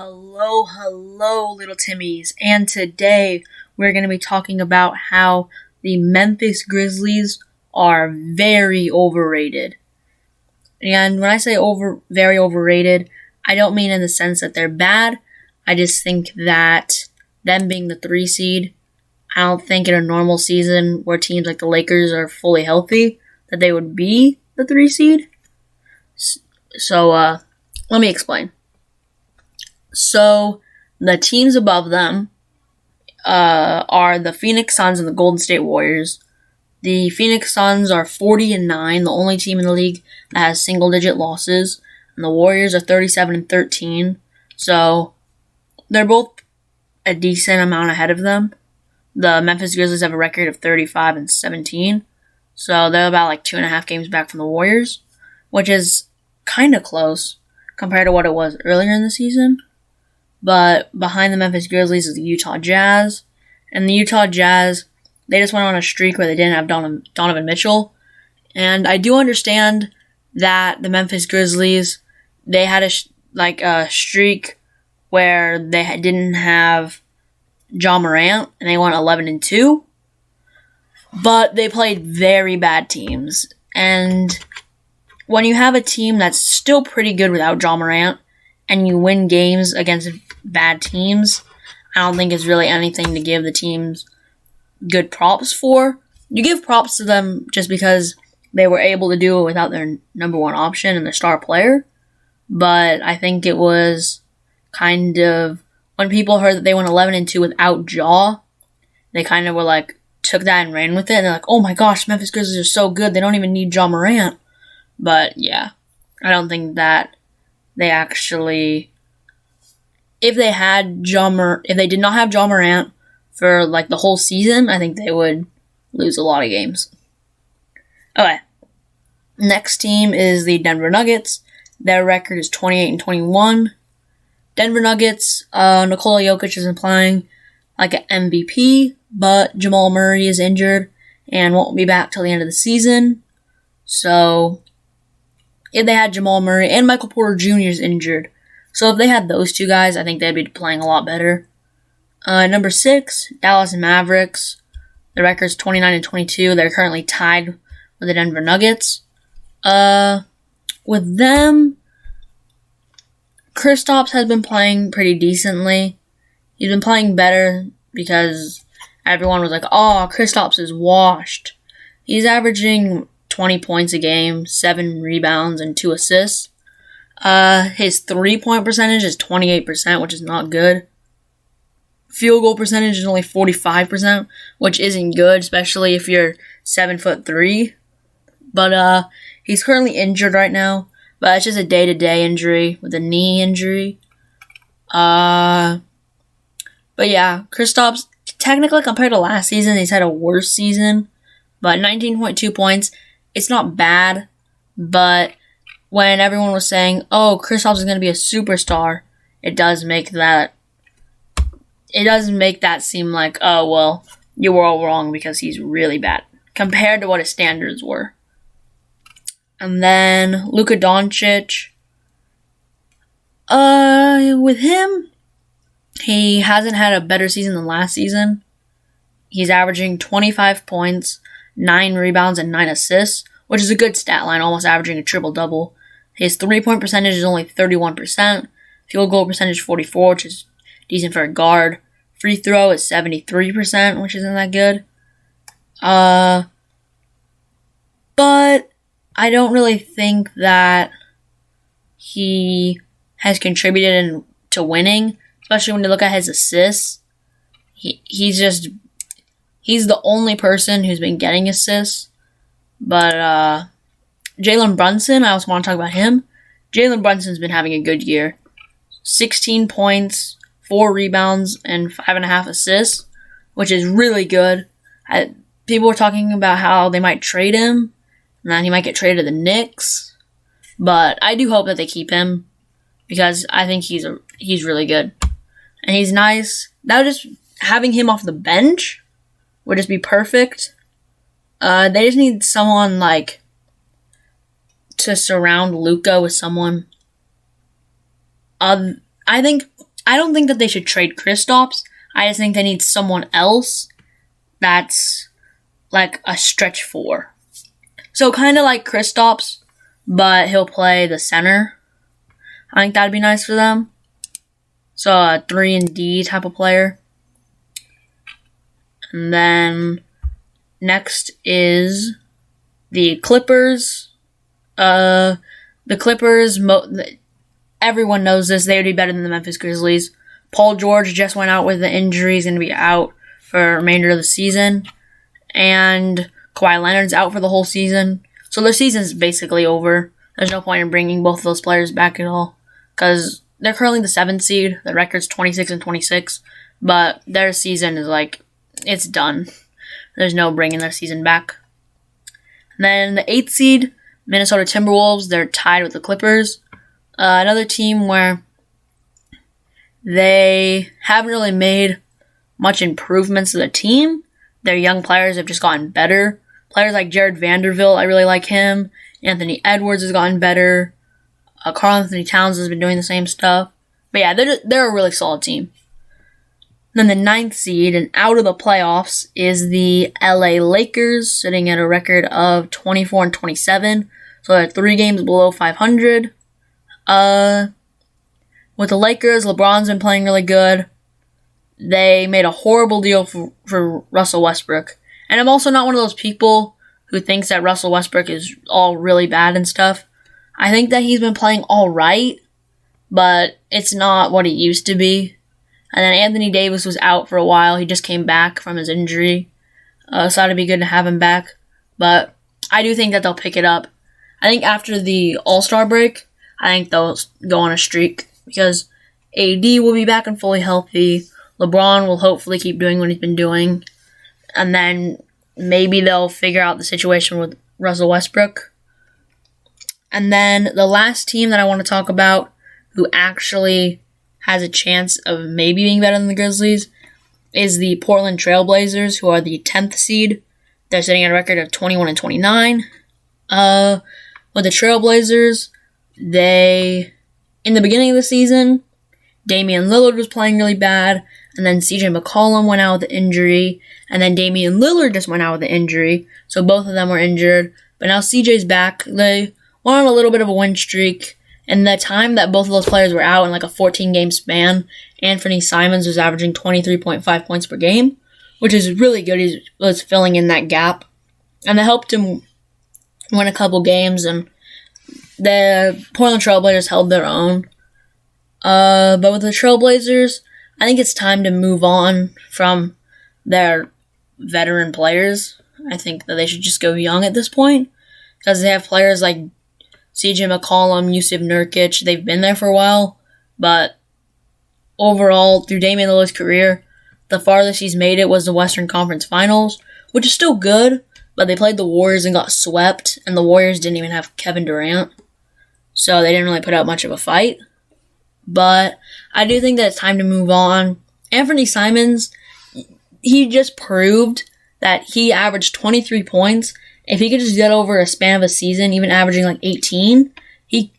Hello, little Timmies. And today we're going to be talking about how the Memphis Grizzlies are very overrated. And when I say very overrated, I don't mean in the sense that they're bad. I just think that them being the 3 seed, I don't think in a normal season where teams like the Lakers are fully healthy, that they would be the 3 seed. So, let me explain. So, the teams above them are the Phoenix Suns and the Golden State Warriors. The Phoenix Suns are 40-9, the only team in the league that has single-digit losses. And the Warriors are 37-13. So, they're both a decent amount ahead of them. The Memphis Grizzlies have a record of 35-17. So, they're about like 2.5 games back from the Warriors, which is kind of close compared to what it was earlier in the season. But behind the Memphis Grizzlies is the Utah Jazz. And the Utah Jazz, they just went on a streak where they didn't have Donovan Mitchell. And I do understand that the Memphis Grizzlies, they had a streak where they didn't have Ja Morant, and they went 11-2. But they played very bad teams. And when you have a team that's still pretty good without Ja Morant, and you win games against bad teams, I don't think it's really anything to give the teams good props for. You give props to them just because they were able to do it without their number one option and their star player. But I think it was kind of, when people heard that they went 11-2 without Ja, they kind of were like, took that and ran with it. And they're like, oh my gosh, Memphis Grizzlies are so good. They don't even need Ja Morant. But yeah, I don't think that they actually, if they did not have Ja Morant for like the whole season, I think they would lose a lot of games. Okay. Next team is the Denver Nuggets. Their record is 28-21. Denver Nuggets, Nikola Jokic isn't playing like an MVP, but Jamal Murray is injured and won't be back till the end of the season. So, if they had Jamal Murray and Michael Porter Jr. is injured. So if they had those two guys, I think they'd be playing a lot better. Number 6, Dallas Mavericks. Their record's 29-22. They're currently tied with the Denver Nuggets. With them, Kristaps has been playing pretty decently. He's been playing better because everyone was like, oh, Kristaps is washed. He's averaging 20 points a game, 7 rebounds, and 2 assists. His 3-point percentage is 28%, which is not good. Field goal percentage is only 45%, which isn't good, especially if you're 7'3". But, he's currently injured right now, but it's just a day-to-day injury with a knee injury. But yeah, Kristaps, technically compared to last season, he's had a worse season, but 19.2 points. It's not bad, but when everyone was saying, oh, Kristaps is going to be a superstar, it does make that seem like, oh, well, you were all wrong because he's really bad compared to what his standards were. And then Luka Doncic, with him, he hasn't had a better season than last season. He's averaging 25 points, 9 rebounds, and 9 assists, which is a good stat line, almost averaging a triple-double. His 3-point percentage is only 31%. Field goal percentage 44%, which is decent for a guard. Free throw is 73%, which isn't that good. But I don't really think that he has contributed to winning, especially when you look at his assists. He's the only person who's been getting assists. But Jaylen Brunson, I also want to talk about him. Jaylen Brunson's been having a good year. 16 points, 4 rebounds, and 5.5 assists, which is really good. People were talking about how they might trade him, and that he might get traded to the Knicks. But I do hope that they keep him, because I think he's really good. And he's nice. Now just having him off the bench would just be perfect. They just need someone to surround Luka with someone. I think I don't think that they should trade Kristaps. I just think they need someone else that's like a stretch four. So kind of like Kristaps, but he'll play the center. I think that'd be nice for them. So a 3-and-D type of player. And then next is the Clippers. The Clippers, everyone knows this. They would be better than the Memphis Grizzlies. Paul George just went out with the injury. He's going to be out for the remainder of the season. And Kawhi Leonard's out for the whole season. So their season's basically over. There's no point in bringing both of those players back at all. Because they're currently the 7th seed. The record's 26-26. But their season is it's done. There's no bringing their season back. And then the 8th seed, Minnesota Timberwolves, they're tied with the Clippers. Another team where they haven't really made much improvements to the team. Their young players have just gotten better. Players like Jared Vanderbilt, I really like him. Anthony Edwards has gotten better. Karl Anthony Towns has been doing the same stuff. But yeah, they're a really solid team. Then the 9th seed and out of the playoffs is the LA Lakers, sitting at a record of 24-27. So they're 3 games below 500. With the Lakers, LeBron's been playing really good. They made a horrible deal for Russell Westbrook. And I'm also not one of those people who thinks that Russell Westbrook is all really bad and stuff. I think that he's been playing all right, but it's not what he used to be. And then Anthony Davis was out for a while. He just came back from his injury. So it'd be good to have him back. But I do think that they'll pick it up. I think after the All-Star break, I think they'll go on a streak. Because AD will be back and fully healthy. LeBron will hopefully keep doing what he's been doing. And then maybe they'll figure out the situation with Russell Westbrook. And then the last team that I want to talk about who actually has a chance of maybe being better than the Grizzlies is the Portland Trailblazers, who are the 10th seed. They're sitting at a record of 21-29. With the Trailblazers, in the beginning of the season, Damian Lillard was playing really bad, and then CJ McCollum went out with an injury, and then Damian Lillard just went out with an injury, so both of them were injured. But now CJ's back. They went on a little bit of a win streak. And the time that both of those players were out in a 14-game span, Anthony Simons was averaging 23.5 points per game, which is really good. He was filling in that gap. And that helped him win a couple games, and the Portland Trailblazers held their own. But with the Trailblazers, I think it's time to move on from their veteran players. I think that they should just go young at this point, because they have players like CJ McCollum, Yusuf Nurkic. They've been there for a while, but overall, through Damian Lillard's career, the farthest he's made it was the Western Conference Finals, which is still good, but they played the Warriors and got swept, and the Warriors didn't even have Kevin Durant, so they didn't really put out much of a fight. But I do think that it's time to move on. Anthony Simons, he just proved that he averaged 23 points. If he could just get over a span of a season, even averaging 18, he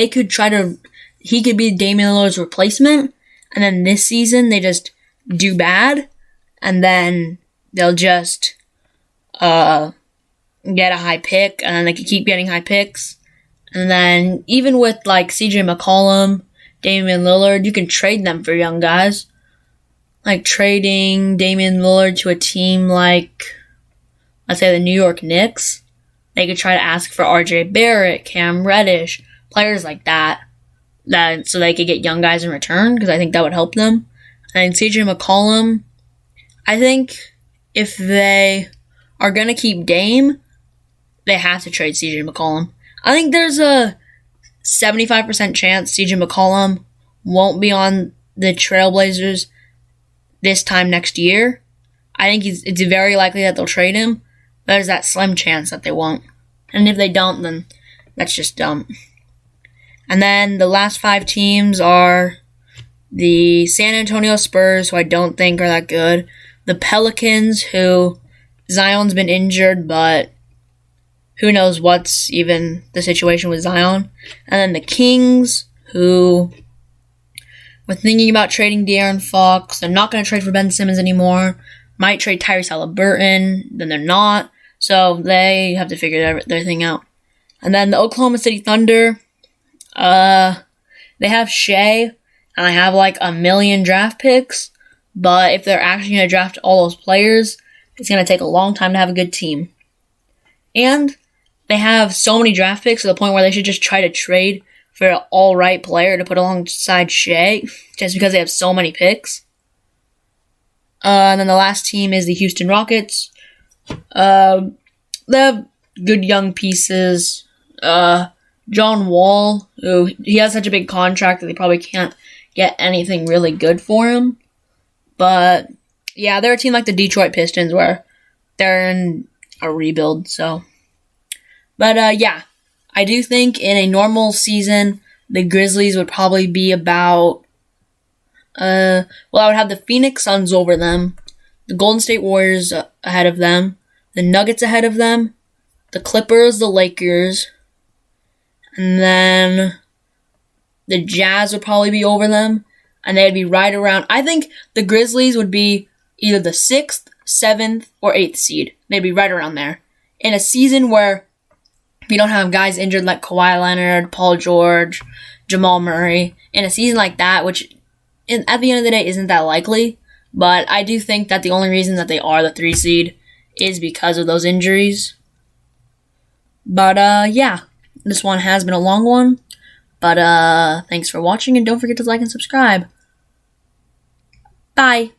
could be Damian Lillard's replacement. And then this season, they just do bad, and then they'll just get a high pick, and then they can keep getting high picks. And then even with CJ McCollum, Damian Lillard, you can trade them for young guys. Like trading Damian Lillard to a team like, let's say, the New York Knicks. They could try to ask for RJ Barrett, Cam Reddish, players like that so they could get young guys in return, because I think that would help them. And CJ McCollum, I think if they are going to keep Dame, they have to trade CJ McCollum. I think there's a 75% chance CJ McCollum won't be on the Trailblazers this time next year. I think it's very likely that they'll trade him. There's that slim chance that they won't. And if they don't, then that's just dumb. And then the last 5 teams are the San Antonio Spurs, who I don't think are that good. The Pelicans, who Zion's been injured, but who knows what's even the situation with Zion. And then the Kings, who We're thinking about trading De'Aaron Fox. They're not going to trade for Ben Simmons anymore. Might trade Tyrese Halliburton. Then they're not. So they have to figure their thing out. And then the Oklahoma City Thunder, they have Shea, and they have like 1 million draft picks. But if they're actually going to draft all those players, it's going to take a long time to have a good team. And they have so many draft picks to the point where they should just try to trade for an all-right player to put alongside Shea, just because they have so many picks. And then the last team is the Houston Rockets. They have good young pieces. John Wall, he has such a big contract that they probably can't get anything really good for him. But, yeah, they're a team like the Detroit Pistons where they're in a rebuild, so. But, yeah, I do think in a normal season, the Grizzlies would probably be about, I would have the Phoenix Suns over them, the Golden State Warriors ahead of them, the Nuggets ahead of them, the Clippers, the Lakers, and then the Jazz would probably be over them, and they'd be right around, I think the Grizzlies would be either the 6th, 7th, or 8th seed. They'd be right around there. In a season where we don't have guys injured like Kawhi Leonard, Paul George, Jamal Murray, in a season like that, which at the end of the day isn't that likely, but I do think that the only reason that they are the 3 seed is because of those injuries. But, yeah, this one has been a long one, but, thanks for watching, and don't forget to like and subscribe. Bye!